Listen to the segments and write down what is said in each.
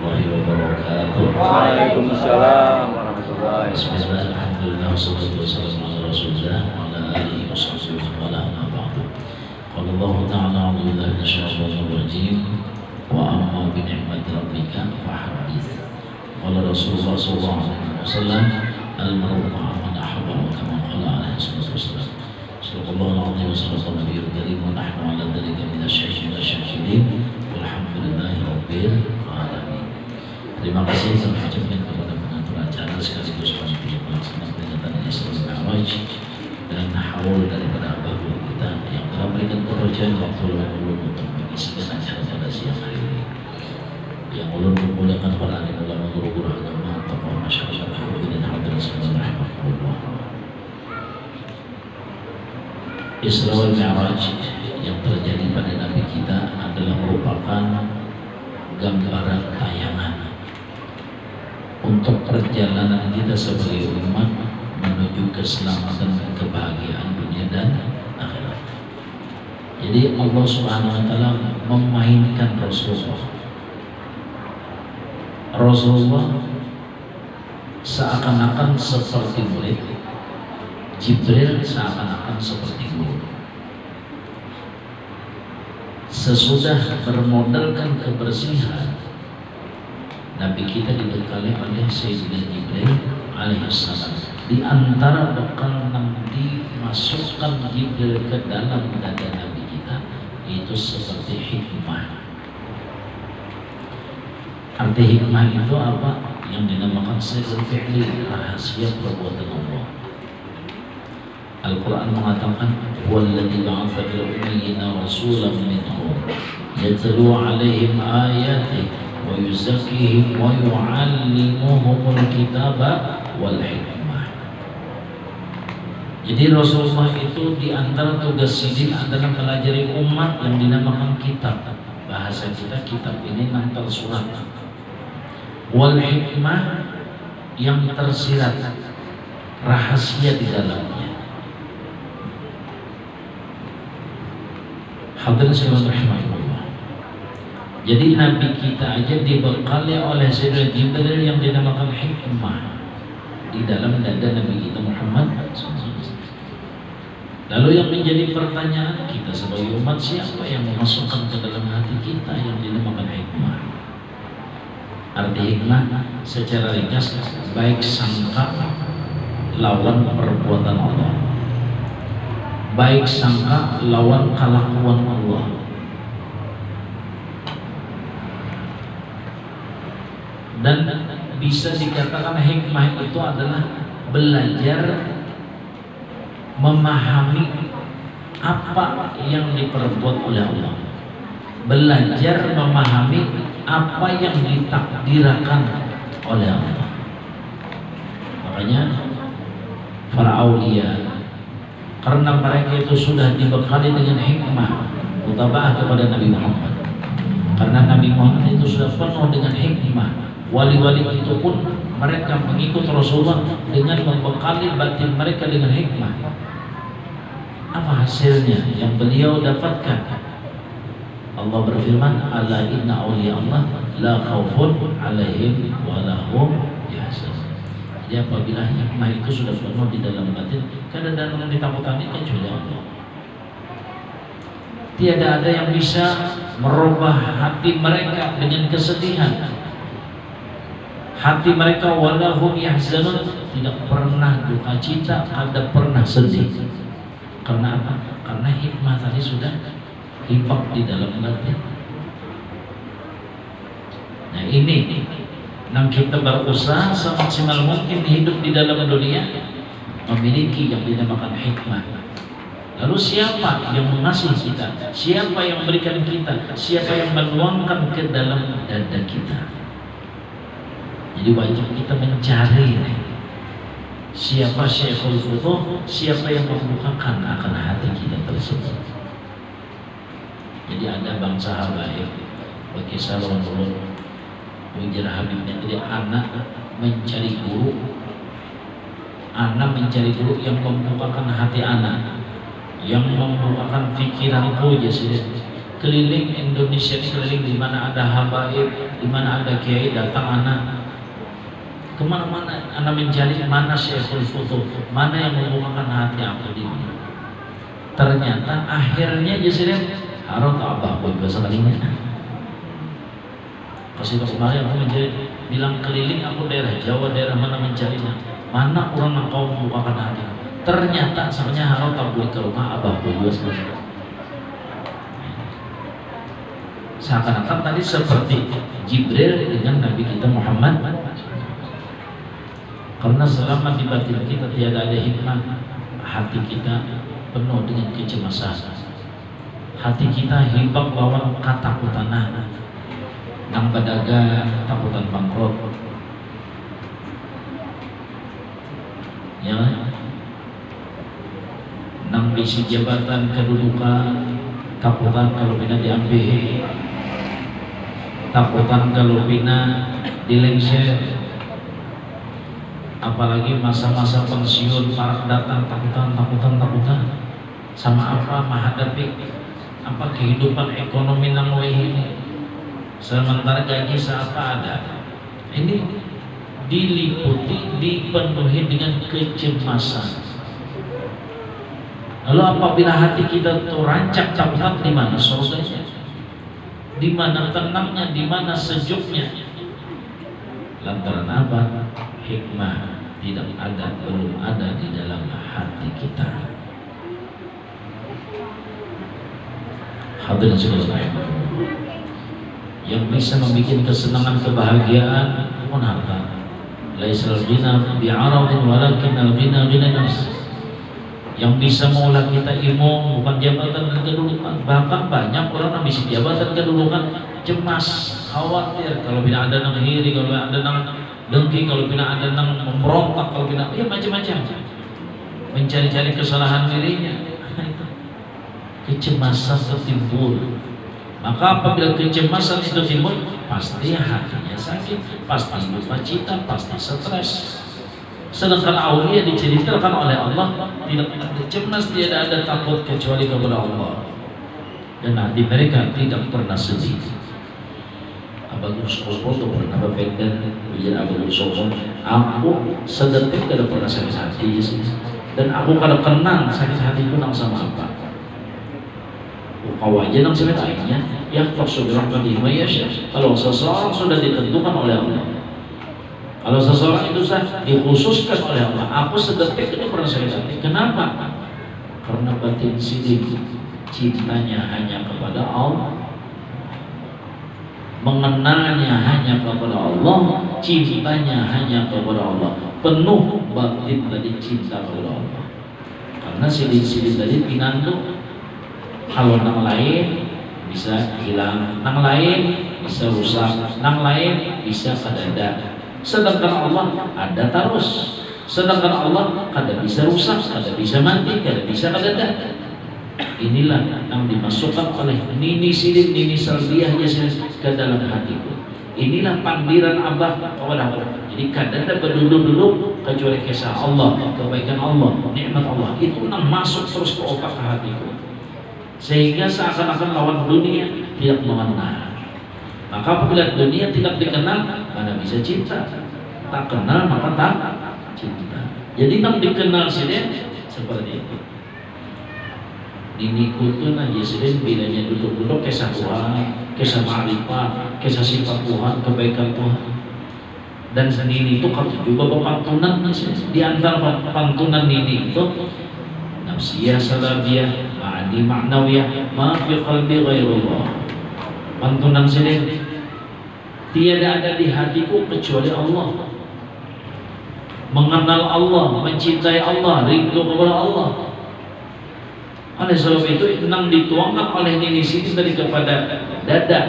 warahmatullahi wabarakatuh. Waalaikumsalam warahmatullahi wabarakatuh. Bismillah, alhamdulillah, wassalatu wassalamu ala rasulillah wa ala alihi wa sahbihi wa ala amma ba'du. Qala Allah ta'ala, a'udzu billahi minasyaitonir rajim, wa amma bi ni'mati rabbika fahaddits. Qala Rasulullah sallallahu alaihi wasallam, al-mar'u ma'a man ahabba, kama qala alaihi wasallam. Sallallahu alaihi wasallam nabiyul karim wa nahnu ala dzalika minasyaitonir syahidin. Walhamdulillahi rabbil alamin. Terima kasih saya ucapkan kepada pengatur acara sekaligus panitia pelaksana peringatan Isra Mi'raj dan haul daripada abah guru kita yang telah memberikan kepercayaan waktu ulun untuk mengisikan acara pada siang hari ini. Yang ulun memuliakan para alim ulama, guru-guru agama, tokoh masyarakat, hadirin hadirat sekalian rahimakumullah. Isra wal Mi'raj yang terjadi pada Nabi kita adalah merupakan gambaran tayangan untuk perjalanan kita sebagai umat menuju keselamatan dan kebahagiaan dunia dan akhirat. Jadi Allah Subhanahu wa taala memainkan Rasulullah seakan-akan seperti murid, Jibril seakan-akan seperti guru. Sesudah bermodalkan kebersihan, Nabi kita dibekali oleh Sayyidina Jibril alaihissalam. Di antara bekal yang dimasukkan Jibril ke dalam dada Nabi kita itu seperti hikmah. Arti hikmah itu apa? Yang dinamakan sirrul fi'li, rahasia perbuatan Allah. Al-Quran mengatakan walladzi ba'atha fil ummiyina rasulan minhum yatlu 'alaihim ayatihi wa yuzakkihim wa yu'allimuhumul kitaba wal hikmah. Jadi Rasulullah itu di antara tugas sidik adalah melajari umat yang dinamakan kitab. Bahasa kita kitab ini nantal surat. Wal hikmah yang tersirat rahasia di dalamnya. Hadirin sekalian rahimakumullah. Jadi Nabi kita aja dibekali oleh Sayyidina Jibril yang dinamakan hikmah di dalam dada Nabi kita Muhammad SAW. Lalu yang menjadi pertanyaan kita sebagai umat, siapa yang memasukkan ke dalam hati kita yang dinamakan hikmah? Arti hikmah secara ringkas, baik sangka lawan perbuatan Allah, baik sangka lawan kelakuan Allah. Dan bisa dikatakan hikmah itu adalah belajar memahami apa yang diperbuat oleh Allah, belajar memahami apa yang ditakdirkan oleh Allah. Makanya para aulia, karena mereka itu sudah dibekali dengan hikmah mutaba'ah kepada Nabi Muhammad, karena Nabi Muhammad itu sudah penuh dengan hikmah. Wali-wali itu pun mereka mengikut Rasulullah dengan membekali batin mereka dengan hikmah. Apa hasilnya yang beliau dapatkan? Allah berfirman, ala inna awliya Allah la khawfun alaihim wa lahum yahzanun. Jadi apabila hikmah itu sudah penuh di dalam batin, kada ada yang ditakutkan kecuali Allah. Tiada ada yang bisa merubah hati mereka dengan kesedihan. Hati mereka walahum yahzanun, tidak pernah duka cita, kada pernah sedih. Karena apa? Karena hikmah tadi sudah hibak di dalam batin. Nah ini yang kita berusaha semaksimal mungkin hidup di dalam dunia memiliki yang dinamakan hikmah. Lalu siapa yang mengasihi kita? Siapa yang memberikan kita? Siapa yang menuangkan ke dalam dada kita? Jadi wajib kita mencari siapa Syekhul Futuh, siapa yang membukakan akan hati kita tersebut. Jadi ada bangsa habaib bagi salon ulun ujar habibnya. Jadi anak mencari guru yang membukakan hati anak, yang membukakan pikiranku. Ya sudah keliling Indonesia, keliling di mana ada habaib, Di mana ada kiai datang anak kemana-mana, anak mencari mana Syekhul Futuh, mana yang membukakan hati aku di mana. Ternyata akhirnya jadi harus abah buat bahasa kalinya. Pas itu kemarin aku mencari, bilang keliling aku daerah Jawa, daerah mana mencarinya, mana orang yang kau membukakan hati. Ternyata sebenarnya harus tabur ke rumah abah buat bahasa. Seakan-akan tadi seperti Jibril dengan Nabi kita Muhammad. Karena selama di batin kita tiada ada hikmah, hati kita penuh dengan kecemasan. Hati kita hibak lawan ketakutan, nang badagang takutan bangkrut, ya, nang bisi jabatan kedudukan, takutan kalau bina diambil, takutan kalau bina dilengser. Apalagi masa-masa pensiun para datang takutan sama apa menghadapi apa kehidupan ekonomi nang ini, sementara gaji seapa ada. Ini diliputi, dipenuhi dengan kecemasan. Lalu apabila hati kita tuh rancak takutan, di mana surganya, di mana tenangnya, di mana sejuknya? Lantaran apa? Hikmah tidak ada, belum ada di dalam hati kita. Hadirin sekalian, yang bisa membuat kesenangan, kebahagiaan pun harta. Laisal ghina bi'aradin walakin al-ghina ghina nafs. Yang bisa mengolah kita ilmu bukan jabatan dan kedudukan. Bahkan banyak orang yang bisa jabatan kedudukan cemas, khawatir kalau tidak ada nang hiri, kalau ada nang dengki, kalau tidak ada nang memberontak, kalau tidak ya macam-macam, mencari-cari kesalahan dirinya. Kecemasan tertimbul. Maka apabila kecemasan itu timbul, pasti hatinya sakit, pasti lupa cita, pasti stres. Sedangkan aulia diceritakan oleh Allah tidak ada cemas, tidak ada takut kecuali kepada Allah, dan hati mereka tidak pernah sedih. Abang Sokol tuh pernah bapenda biar Abang Sokol, aku sedetik tidak pernah sakit hati, dan aku kadang kenang sakit hati itu nang sama apa. Kawajan nang sebenarnya akhirnya yang tersudah rahmatihma ya. Kalau seseorang sudah ditentukan oleh Allah, kalau seseorang itu dikhususkan oleh Allah, aku sedetik itu pernah sakit hati. Kenapa? Karena batin sidik cintanya hanya kepada Allah, mengenalnya hanya kepada Allah, cintanya hanya kepada Allah, penuh batin tadi cinta kepada Allah. Karena sidik-sidik tadi pinandu, kalau nang lain bisa hilang, nang lain bisa rusak, nang lain bisa kadada. Sedangkan Allah ada terus. Sedangkan Allah kada bisa rusak, kada bisa mati, kada bisa kadada. Inilah yang dimasukkan oleh nini sidik, nini salbiahnya ke dalam hatiku. Inilah pandiran abah kepada Allah. Jadi kadada berduduk-duduk kecuali kisah Allah, kebaikan Allah, nikmat Allah. Itu nang masuk terus ke otak hatiku. Sehingga seakan-akan lawan dunia tidak mengenal. Maka apabila dunia tidak dikenal, mana bisa cinta? Tak kenal maka tak cinta. Jadi nang dikenal sini seperti itu. Nini kutun aja sini bilanya duduk-duduk kisah Tuhan, kisah ma'rifat, kisah sifat Tuhan, kebaikan Tuhan. Dan nini itu kalau juga pantunan di antara pantunan nini itu nafsiyah, salabiyah, ma'ani, ma'nawiyah, ma fi qalbi ghairullah. Pantunan sini tiada ada di hatiku kecuali Allah. Mengenal Allah, mencintai Allah, rindu kepada Allah. Oleh sebab itu nang dituangkan oleh nini sini tadi kepada dada.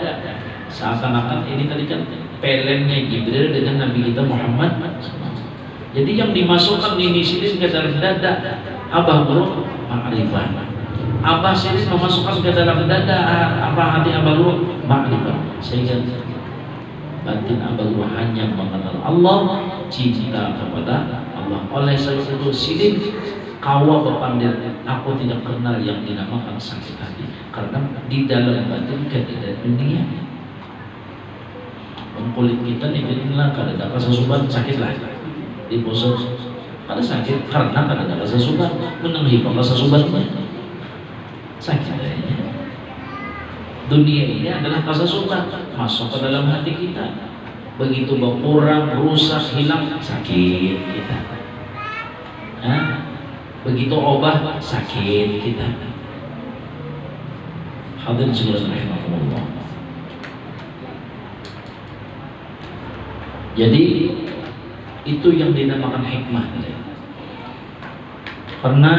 Seakan-akan ini tadi kan pelennya Jibril dengan Nabi kita Muhammad. Jadi yang dimasukkan nini sini ke dalam dada abah bro ma'rifat. Abah sini memasukkan ke dalam dada apa hati abah bro ma'rifat. Sehingga batin abah bro hanya mengenal Allah, cinta kepada Allah. Oleh sebab itu sidik kawa berpandir, aku tidak kenal yang dinamakan sakit hati, karena di dalam batin tidak ada dunia. kulit kita nih inilah kada ada kasasuban sakit lah di pusat kada sakit karena kada ada kasasuban menang hibah kasasubannya sakit adanya. Dunia ini adalah kasasuban masuk ke dalam hati kita, begitu berkurang, rusak, hilang, sakit kita. Begitu obah, sakit kita. Hadirin sekalian rahimakumullah. Jadi itu yang dinamakan hikmah. Karena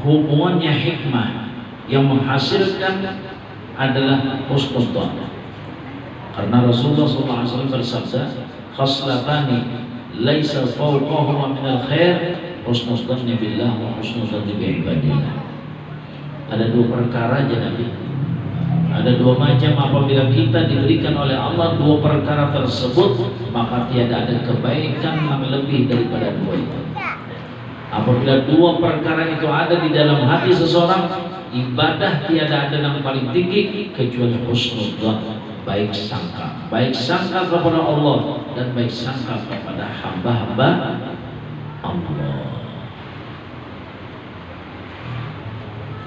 hubungannya hikmah yang menghasilkan adalah husnudzon. Karena Rasulullah SAW bersabda, khaslatani laisa fawqahuma minal khair husnudzanni billah wa husnudzanni bi ibadillah. Ada dua perkara aja Nabi. Ada dua macam apabila kita diberikan oleh Allah dua perkara tersebut, maka tiada ada kebaikan yang lebih daripada dua itu. Apabila dua perkara itu ada di dalam hati seseorang, ibadah tiada ada yang paling tinggi kecuali husnudzan, baik sangka kepada Allah dan baik sangka kepada hamba-hamba Allah.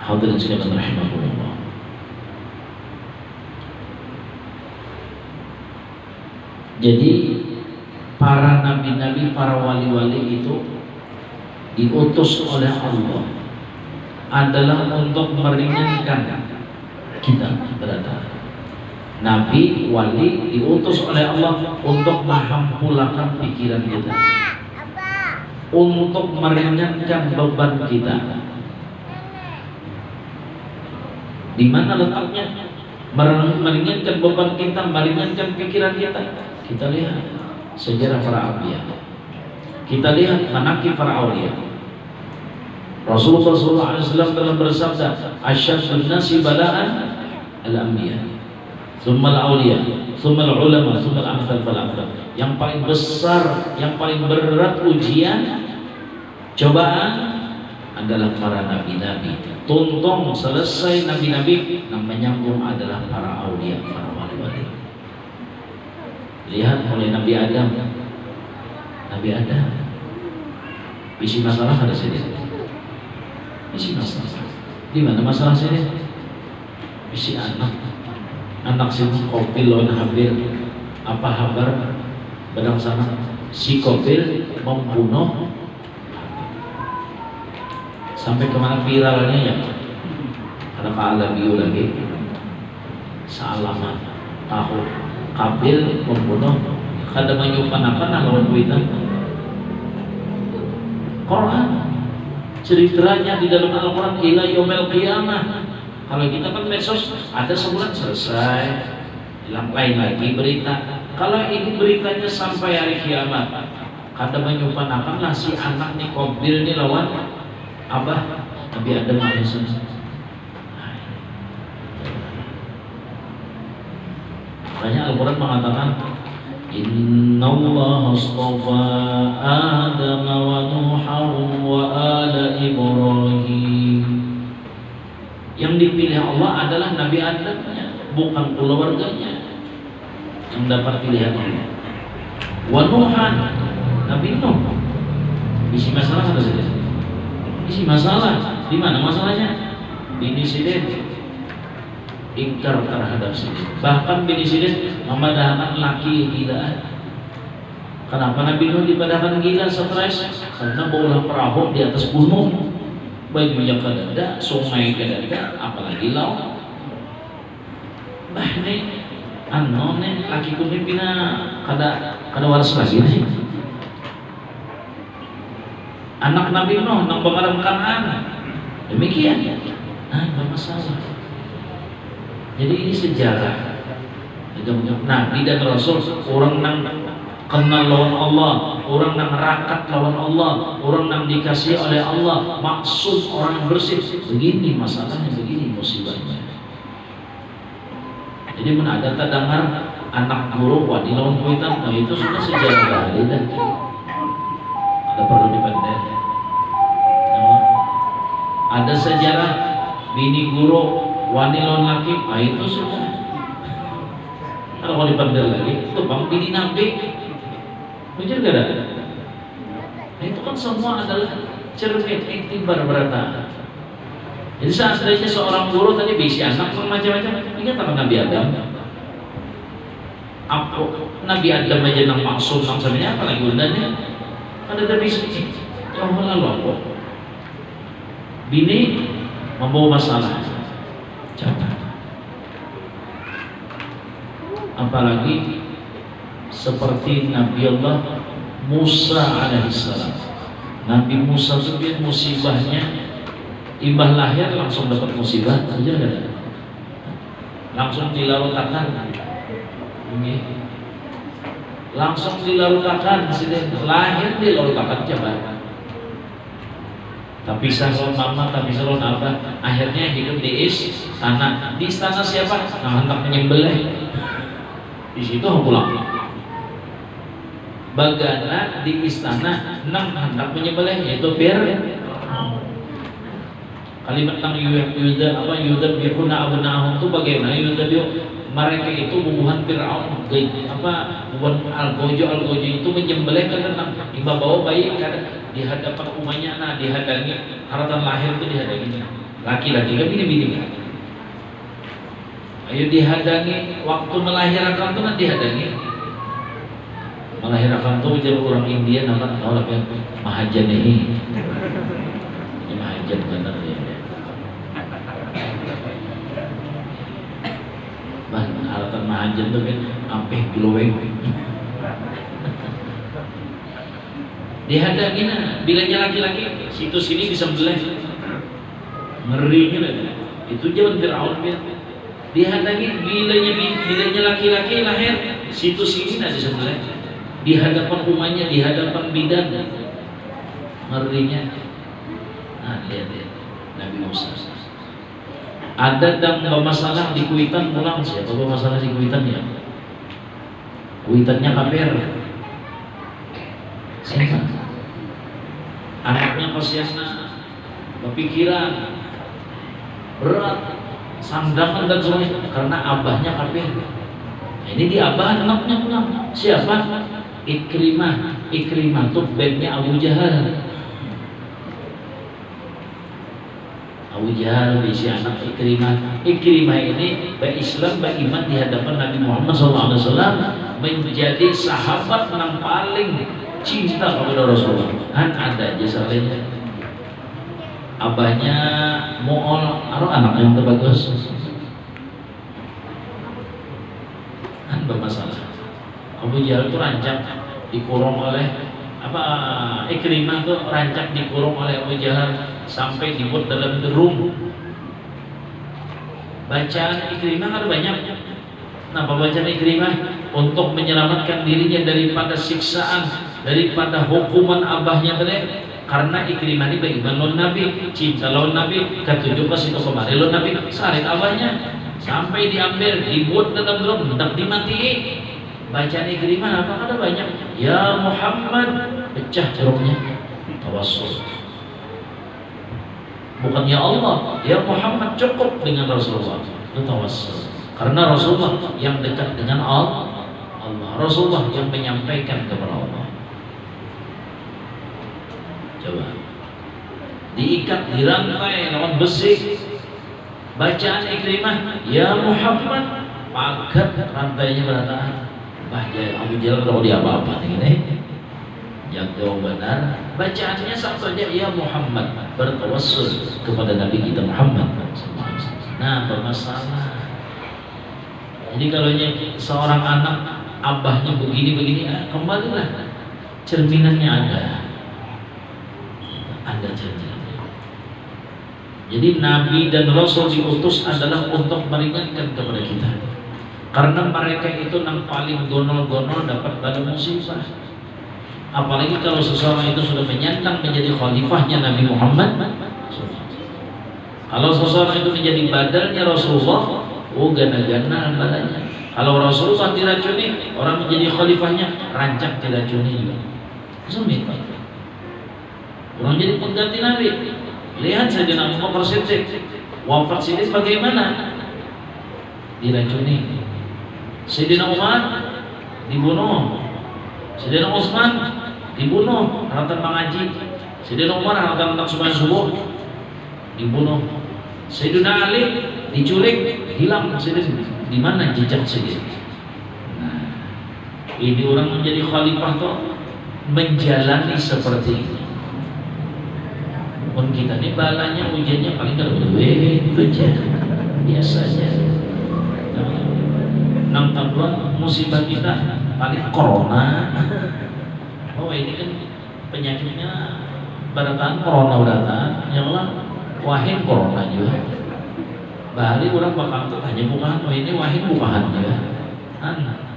Hadirin sekalian rahimakumullah. Jadi para nabi-nabi, para wali-wali itu diutus oleh Allah adalah untuk meringankan kita berada. Nabi, wali diutus oleh Allah untuk menghampulakan pikiran kita, untuk meringankan beban kita. Di mana letaknya? Meringankan beban kita, meringankan pikiran kita. Kita lihat sejarah para anbiya. Kita lihat manaqib para aulia. Rasulullah SAW telah bersabda, asyaddun nasi bala'an al-anbiya, tsumma al-aulia, tsumma al-ulama, tsumma al-amthal fal-amthal. Yang paling besar, yang paling berat ujian, cobaan adalah para nabi-nabi. Tuntung selesai nabi-nabi, yang menyambung adalah para aulia, para wali-wali. Lihat mulai Nabi Adam. Isi masalah ada sini. Isi masalah. Di mana masalah sini? Isi anak si Kopil lawan Habil. Apa kabar? Bedang sana. Si Kopil membunuh. Sampai kemana viralnya ya? Karena Pak Alabiu lagi. Salaman tahu Kabil membunuh. Kada menyupan apa lawan kuitan. Quran ceritanya di dalam Al-Quran ila yaumil qiyamah. Kalau kita kan medsos ada sebulan selesai, hilang lain lagi berita. Kalau ini beritanya sampai hari kiamat, kada menyumpanakanlah si anak nih Qabil nih lawan Abah Nabi Adam alaihissalam. Makanya Al-Quran mengatakan Inna Allah astafa Adam wa Nuhan wa ala Ibrahim. Yang dipilih Allah adalah Nabi Adamnya, bukan keluarganya yang dapat pilihan Allah. Wa Nuhan, Nabi Nuh. Isi masalah ada saja. Isi masalah, di mana masalahnya? Bini Sidin ingkar terhadap Sidin. Bahkan bini Sidin memadahkan laki gila. Kenapa Nabi Nuh dipadahkan gila, stres? Karena baulah perahu di atas gunung, bajunya kadada, sungai kadada, apalagi laut. Bah ini anone laki kuning pina kada waras lagi nih. Anak Nabi Nuh nang pengarang Kanaan. Demikian. Enggak masalah. Jadi ini sejarah. Nabi dan Rasul orang nang kenal lawan Allah, orang nang rakat lawan Allah, orang nang dikasih oleh Allah, maksud orang yang bersih. Begini masalahnya, begini musibahnya. Jadi mana ada terdengar anak guru wadi lawan kuitan, nah itu sudah sejarah kali dah. Ada perlu dipendek. Ada sejarah bini guru wani lawan laki, nah itu sudah. kalau dipanggil lagi itu bang bini nabi. Betul gak ada? Nah, itu kan semua adalah cermin iktibar berata. Jadi seandainya seorang guru tadi bisa anak macam-macam, ingat apa Nabi Adam? Apa Nabi Adam aja nang maksum nang sebenarnya apa lagi undangnya? Ada tapi jauh lalu apa? Bini membawa masalah. Jangan. Apalagi seperti Nabi Allah Musa alaihissalam. Nabi Musa itu musibahnya imbah lahir langsung dapat musibah, aja enggak? Langsung dilarutakan. Ini langsung dilarutakan, lahir dilarutakan coba. Tapi salon mama, tapi salon abah, akhirnya hidup di istana. Di istana siapa? Nah, hendak menyembelih. Di situ pulang. Bagana di istana hendak menyembelih, yaitu kalimat tentang Yuda bihuna abna'ahum itu bagaimana Yuda mereka itu bubuhan Fir'aun bubuhan Al-Gojo itu menyembelih karena bawa bayi di hadapan umatnya, nah dihadangi haratan lahir itu dihadangi laki-laki kan bini-bini kan, ayo dihadangi waktu melahirkan itu kan dihadangi melahirkan itu jadi orang India nama orang yang mahajan ini mahajan benar ya. Alatan mahajan tuh kan ampeh glowing. Dihadangin bilanya laki-laki situ sini bisa belah. Ngerinya lah. Itu zaman Fir'aun ya. Dihadangin bilanya laki-laki lahir situ sini ada sebelah. Di hadapan umatnya, di hadapan bidan. Ngerinya. Nah, lihat Nabi Musa. Ada dan masalah di Kuitan pulang siapa masalah di Kuitan ya? Kuitannya kafir. Siapa? Anaknya kasihan, berpikiran berat, sandangan dan sebagainya karena abahnya kafir. Ini di abah anaknya pulang. Siapa? Ikrimah. Ikrimah tuh bandnya Abu Jahal. Abu Jahal bisi anak Ikrimah. Ikrimah ini baik Islam baik iman di hadapan Nabi Muhammad SAW menjadi sahabat yang paling cinta kepada Rasulullah. Kan ada aja salahnya. Abahnya Mu'ol, anak yang terbagus. Kan bermasalah. Abu Jahal itu rancak dikurung oleh Ikrimah itu rancak dikurung oleh Abu Jahal sampai dibuat dalam derung. Bacaan Ikrimah ada banyak. Kenapa bacaan Ikrimah? Untuk menyelamatkan dirinya daripada siksaan, daripada hukuman abahnya tadi. Karena Ikrimah ini beriman lawan Nabi, cinta lawan Nabi, ketujuh pas itu kemarin lawan Nabi, sarit abahnya sampai diambil, dibuat dalam derung, hendak dimati. Bacaan Ikrimah apa ada banyak. Ya Muhammad, pecah ceruknya. Tawassul. Bukan ya Allah, ya Muhammad cukup dengan Rasulullah. Itu tawassul. Karena Rasulullah yang dekat dengan Allah. Rasulullah yang menyampaikan kepada Allah. Coba. Diikat, dirantai lawan besi. Bacaan Ikrimah, ya Muhammad, pagar rantainya berantakan. Abu Jahal kalau dia apa-apa nih, jaga benar. Bacaannya sama saja ya Muhammad, bertawassul kepada Nabi kita Muhammad. Nah, bermasalah. Jadi kalau seorang anak abahnya begini-begini, kembalilah cerminannya ada cerminannya. Jadi Nabi dan Rasul diutus adalah untuk meringankan kepada kita. Karena mereka itu yang paling gonol-gonol dapat pada musibah. Apalagi kalau seseorang itu sudah menyandang menjadi khalifahnya Nabi Muhammad. Kalau seseorang itu menjadi badalnya Rasulullah, gana-gana badannya. Kalau Rasulullah diracuni, orang menjadi khalifahnya rancak diracuni juga. Sumit. Orang jadi pengganti Nabi. Lihat saja Nabi Bakar Siddiq. Wafat Siddiq bagaimana? Diracuni. Sayyidina Umar dibunuh, Sayyidina Utsman dibunuh, haratan mengaji. Sayyidina Umar haratan anak sembahyang subuh dibunuh. Sayyidina Ali diculik, hilang. Di mana jejak Sayyidina? Nah, ini orang menjadi khalifah tuh menjalani seperti ini. Pun kita ini balanya, ujiannya paling kada duit itu aja, biasa aja. Nang tabuan musibah kita paling corona. Oh ini kan penyakitnya baratan corona baratan, ya Allah wahin corona juga. Bahari orang bakal tanya bukan, oh ini wahin bukan juga.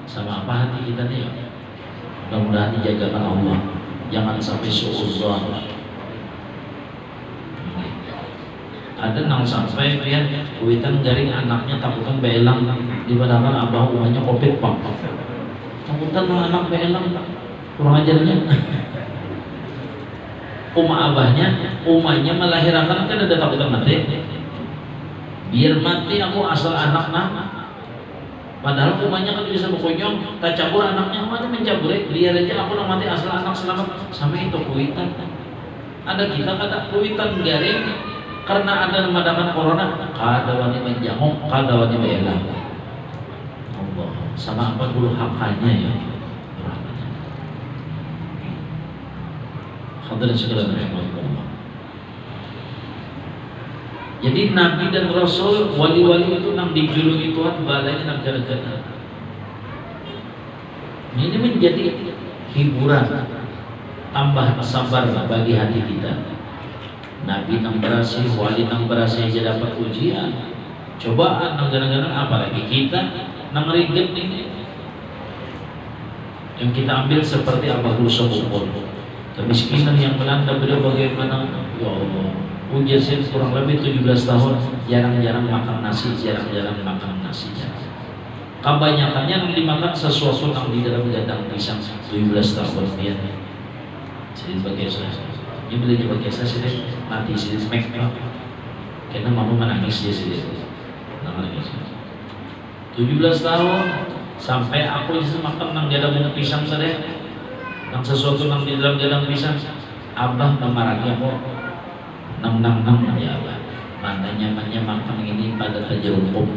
Sama apa hati kita nih? Mudah-mudahan dijagakan Allah, jangan sampai suudzon. Ada nang sampai lihat kuitan garing anaknya takutan belang di padahal abah umahnya covid pak. Takutan anak belang kurang ajarnya. Abahnya, umahnya melahirkan kan ada takutan mati. Biar mati aku asal anak padahal umahnya kan bisa berkonyong, tak cabur anaknya mana mencabur biar aja aku nak mati asal anak selamat. Sampai itu kuitan. Ada kita kata kuitan garing karena ada madakan corona, kada wani menjamuk, kada wani belang. Allah, sama apa dulu hakanya ya? Hadirin sekalian rahimakumullah. Jadi Nabi dan Rasul, wali-wali itu nang dijuluki Tuhan balanya nang gara-gara. Ini menjadi hiburan, tambah sabar bagi hati kita. Nabi nang berhasil, wali nang berhasil aja dapat ujian, cobaan nang gara-gara apalagi kita nang ringgit ini. Yang kita ambil seperti Abah Guru Sobukul, kemiskinan yang melanda beliau bagaimana? Ya Allah, ujian saya kurang lebih 17 tahun, jarang-jarang makan nasi, jarang-jarang makan nasi. Kebanyakannya yang dimakan sesuatu yang di dalam gadang pisang 17 tahun dia. Jadi bagi saya. Ini belinya bagi saya sih mati sih smack karena mama menangis dia sih nangis 17 tahun sampai aku bisa makan nang jadang bunga pisang saja nang sesuatu nang di dalam jadang pisang abah memarahi aku nang ya abah mana nyamannya makan ini pada tajerumpuk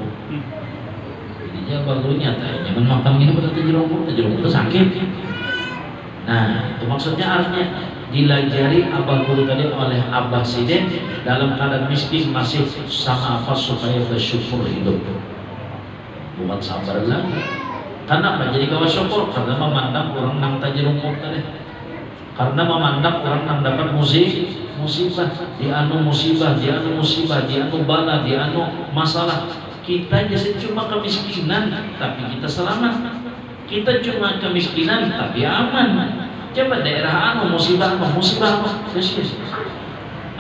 jadinya bagunya tanya nyaman makan ini pada tajerumpuk itu sakit. Nah itu maksudnya artinya dilajari Abah Guru tadi oleh Abah Sidin dalam keadaan miskin masih sama apa supaya bersyukur hidup, bukan sabar lagi. Karena apa? Jadi kawan syukur karena memandang orang nang tajerumpuk tadi, karena memandang orang nang dapat musibah, dianu musibah, dianu musibah, dianu bala, dianu masalah. Kita jadi cuma kemiskinan tapi kita selamat. Kita cuma kemiskinan tapi aman. Coba daerah musibah apa? Yes.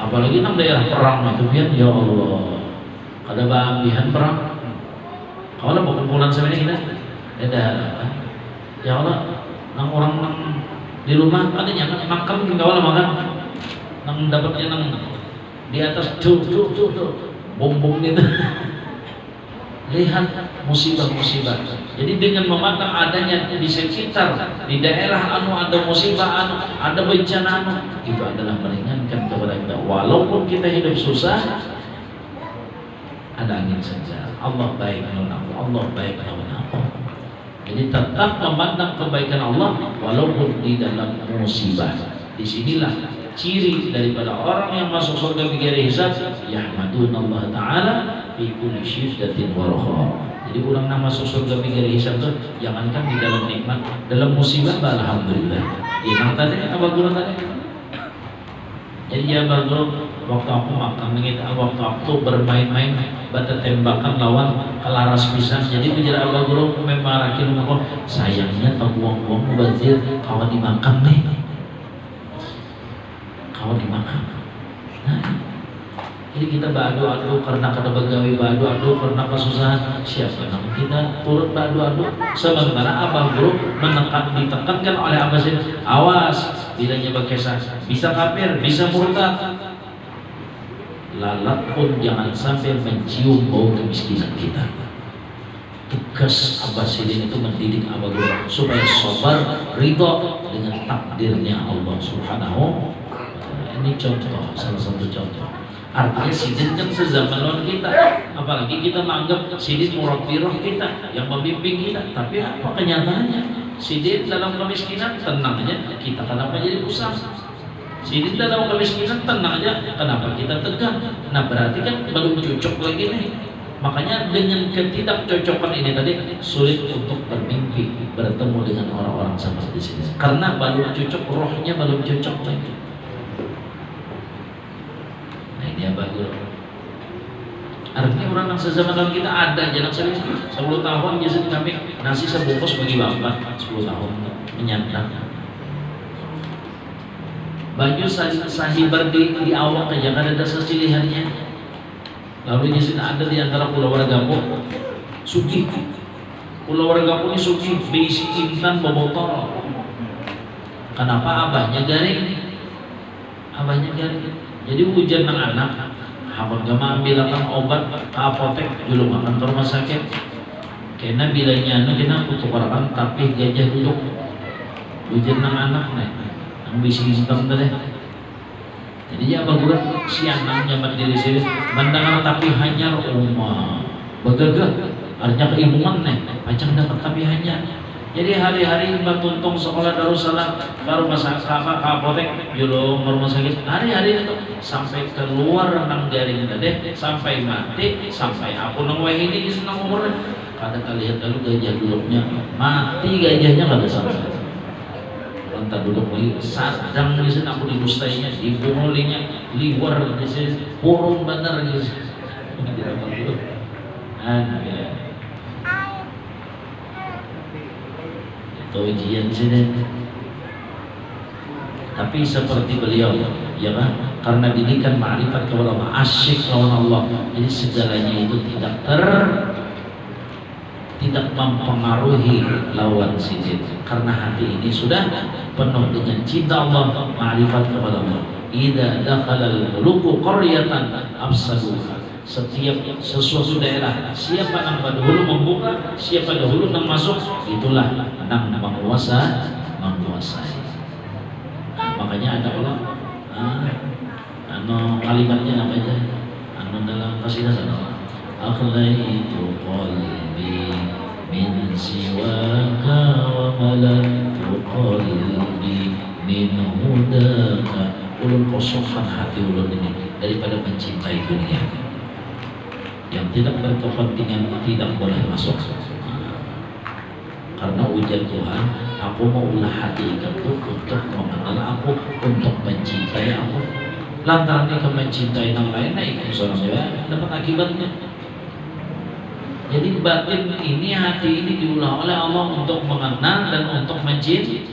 Apalagi nang daerah perang itu biar ya Allah. Ada bagian perang. Kalau mau kumpulan sebenarnya kita ada ya Allah, nang orang nang di rumah ada yang makan kalau makan nang dapatnya nang di atas tuh bom gitu. Lihat musibah-musibah. Jadi dengan memandang adanya di sekitar di daerah ada musibah ada bencana itu adalah meringankan kepada kita. Walaupun kita hidup susah, ada angin segar. Allah baik lawan aku, Allah baik lawan aku. Jadi tetap memandang kebaikan Allah walaupun di dalam musibah. Disinilah ciri daripada orang yang masuk surga bigari hisab, yahmadunallah ta'ala fi kulli syiddatin wa raha. Jadi orang yang masuk surga bigari hisab itu jangankan di dalam nikmat, dalam musibah alhamdulillah. Yang tadi Abah Guru tadi. Jadi ya Abah Guru waktu aku makan waktu aku bermain-main bata tembakan lawan kelaras pisan. Jadi ujar Abah Guru memarakin aku sayangnya tak buang-buang bazir kawan dimakan nih. Dimakan. Nah, jadi kita badu-adu karena kada begawi, badu-adu karena kesusahan. Siapa yang kita turut badu-adu? Sementara Abah Guru ditekankan oleh Abah Sidin, awas bilanya berkesah, bisa kafir, bisa murtad. Lalat pun jangan sampai mencium bau kemiskinan kita. tugas Abah Sidin itu mendidik Abah Guru supaya sabar ridho dengan takdirnya Allah Subhanahu wa Ta'ala. Ini contoh, salah satu contoh. Artinya Sidin kan sezaman lawan kita, apalagi kita menganggap Sidin murabbi roh kita yang membimbing kita, tapi apa kenyataannya? Sidin dalam kemiskinan tenang aja, kita kenapa jadi pusat? Sidin dalam kemiskinan tenang aja, kenapa kita tegang? Nah berarti kan belum cocok lagi nih. Makanya dengan ketidakcocokan ini tadi sulit untuk bermimpi bertemu dengan orang-orang seperti sini, karena belum cocok, rohnya belum cocok lagi. Nah ini Abah Guru. Artinya orang yang sezaman dengan kita ada, jangan serius 10 tahun biasanya kami nasi sebungkus bagi bapak 10 tahun menyantap. Baju sahibar di awak aja kan ada sesilihannya. Lalu di sini ada di antara Pulau Wargapo, Sugi. Pulau Wargapo ini Sugi, berisi intan bobotol. Kenapa abahnya garing? Abahnya garing. Jadi hujan ng anak. Hakon gama ambilakan obat ke apotek dulu makan ke rumah sakit. Kena bilanya kena kutukarakan tapi gajah duduk. Hujan ng anak nih, ang bisi hitam tadi. Jadi ya Abah Guru siang nyaman diri sini, bandangan tapi hanya rumah bagagah, artinya keilmuan nih, pacang dapat tapi hanya. Jadi hari-hari Mbak Tuntung sekolah Darussalam baru masak apa ke apotek julung rumah sakit, hari-hari itu sampai keluar nang garing tadi, sampai mati, sampai aku nang ini senang umurnya. Kadang lihat lalu gajah duduknya mati, gajahnya nggak ada sampai. Entah duduk lagi sadang di sini aku didustainya, dibunulinya, liwar di sini, purung bener gitu. Itu ujian sini. Tapi seperti beliau, ya kan? Karena didikan ma'rifat kepada Allah, asyik lawan Allah. Jadi segalanya itu tidak mempengaruhi lawan Sidin, karena hati ini sudah penuh dengan cinta Allah, ma'rifat kepada Allah. Idza dakhalal muluku qaryatan afsaduha. Setiap sesuatu daerah, siapa yang dahulu membuka, siapa dahulu yang masuk, itulah yang menguasai. Makanya ada Allah, kalimatnya apa aja? Dalam qasidah sana. Akhlaitu qalbi min siwaka wa malaktu qalbi min hudaka. Ulun kosongkan hati ulun ini daripada mencintai dunia. Yang tidak berkepentingan tidak boleh masuk. Karena ujian Tuhan, aku mau ulah hati ikatku untuk mengenal aku, untuk mencintai aku. Lantaran dia mencintai yang lain, nah itu seorang dapat akibatnya. Jadi batin ini, hati ini diulah oleh Allah untuk mengenal dan untuk mencintai.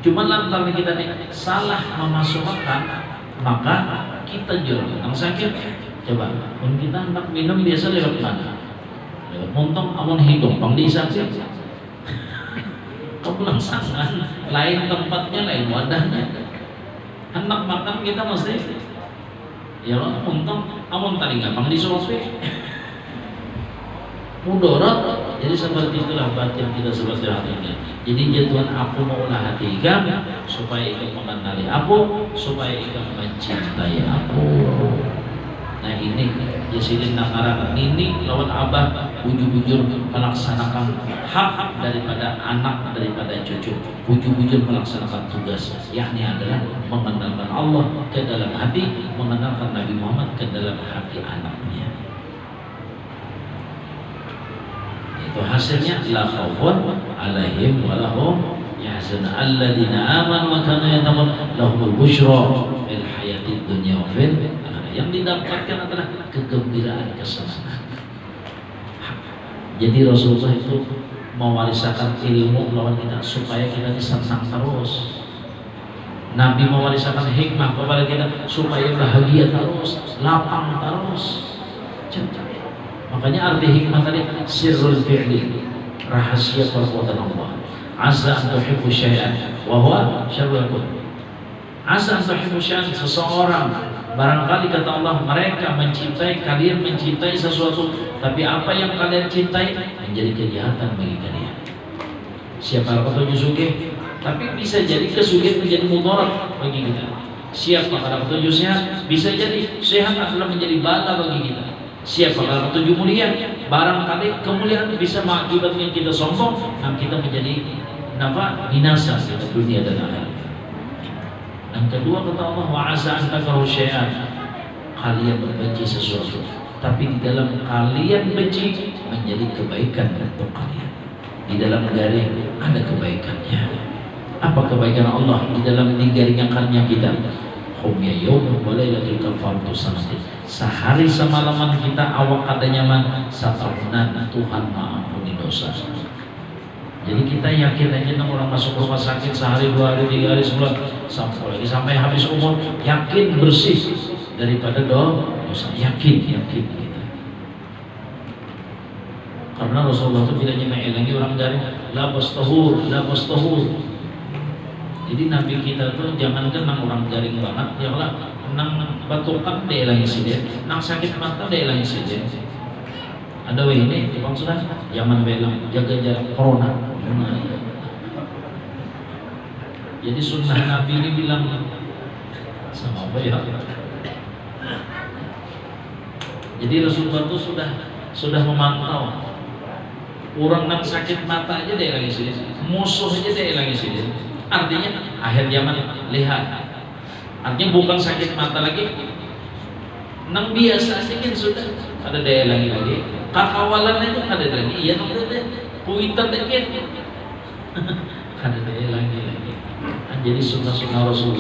Cuma lantaran kita salah memasukkan, maka kita jual yang sakit. Coba, pun kita hendak minum biasa lewat mana? Lewat muntong, amun hidung, pang diisaksin. Kau pulang sangan, lain tempatnya, lain wadahnya. Hendak makan kita mesti, ya Allah, muntong, amun tadi nggak pang disuapi. Mudarat. Jadi seperti itulah batin kita seperti hatinya. Jadi ya Tuhan, aku maulah hati ikam supaya ikam mengenali aku, supaya ikam mencintai aku. Nah ini Yasidin Nakara ini lawan Abah bujur-bujur melaksanakan hak daripada anak, daripada cucu, bujur-bujur melaksanakan tugas, yakni adalah mengenalkan Allah ke dalam hati, mengenalkan Nabi Muhammad ke dalam hati anaknya. Itu hasilnya la khaufun alaihim wa lahum yahzanun alladzina amanu wa kanu yattaqun lahumul busyra fil hayatid dunya wa fil akhirah. Yang didapatkan adalah kegembiraan, kesenangan. Jadi Rasulullah itu mewariskan ilmu lawan kita supaya kita senang terus. Nabi mewariskan hikmah kepada kita supaya bahagia terus, lapang terus. Makanya arti hikmah tadi sirrul fi'li, rahasia perbuatan Allah. Asa an tuhibbu syai'an wa huwa syarrun. Asa an tuhibbu syai'an, seseorang Barangkali kata Allah, mereka mencintai, kalian mencintai sesuatu, tapi apa yang kalian cintai menjadi kejahatan bagi kalian. Siapa katanya sugih, tapi bisa jadi kesugihan menjadi mudarat bagi kita. Siapa kata petunjuk sehat, bisa jadi sehat adalah menjadi bala bagi kita. Siapa kata petunjuk mulia, barangkali kemuliaan bisa mengakibatkan kita sombong dan kita menjadi binasa di dunia dan akhirat. Dan kedua kata Allah, wa asa an takrahu syai'an, kalian membenci sesuatu, tapi di dalam kalian benci menjadi kebaikan untuk kalian. Di dalam garing ada kebaikannya. Apa kebaikan Allah di dalam garingannya kita? Hum ya yawmun wa lailatul kafaratu sanati. Sehari semalaman kita awak katanya man satahunan, Tuhan mengampuni dosa. Jadi kita yakin aja orang masuk rumah sakit sehari, 2 hari, 3 hari, sebulan, sampai habis umur, yakin bersih daripada dosa. Yakin kita. Karena Rasulullah itu bilangnya mengelangi orang garing, la bastahur. Jadi Nabi kita tuh jangan nang orang garing banget, ya lah, nang batukan dia elangi sih, nang sakit mata dia elangi sih. Ada ini, bang sudah, jangan belang, jaga jarak corona. Jadi sunnah Nabi ini bilang sama apa ya? Jadi Rasulullah itu sudah memantau orang yang sakit mata aja dia lagi sini, musuh aja dia lagi sini. Artinya akhir zaman lihat. Artinya bukan sakit mata lagi, nang biasa aja kan sudah ada daya lagi. Kakawalan itu ada lagi, iya nong deh, kuitan deh kan, ada daya lagi. Jadi sunnah Rasulullah